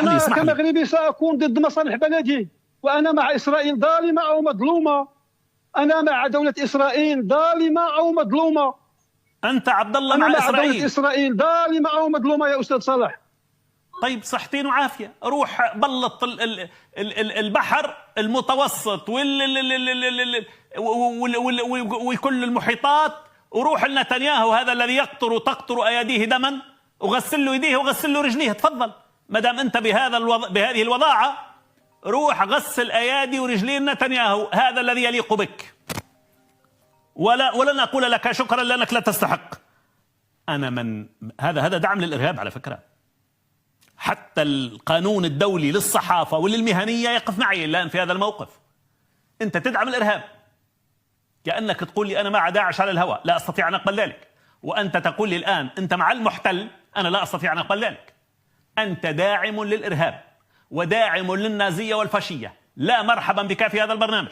أنا كمغربي سأكون ضد مصالح بلدي، وأنا مع إسرائيل ظالمة أو مظلومة. أنا مع دولة إسرائيل ظالمة أو مظلومة. أنت عبد الله أنا مع إسرائيل. دولة إسرائيل ظالمة أو مظلومة يا أستاذ صلاح. طيب صحتين وعافية، روح بلط البحر المتوسط وكل المحيطات، وروح لنتنياهو هذا الذي تقطر أيديه دما، وغسل له يديه وغسل له رجليه. تفضل، ما دام أنت بهذه الوضاعة، روح غسل أيادي ورجلين نتنياهو، هذا الذي يليق بك. ولن أقول لك شكرا لأنك لا تستحق. هذا دعم للإرهاب على فكرة. حتى القانون الدولي للصحافة وللمهنية يقف معي الآن في هذا الموقف. أنت تدعم الإرهاب، كأنك تقول لي أنا مع داعش على الهواء، لا أستطيع أن أقبل ذلك. وأنت تقول لي الآن أنت مع المحتل، أنا لا أستطيع أن أقبل ذلك. أنت داعم للإرهاب وداعم للنازية والفاشية. لا مرحبا بك في هذا البرنامج.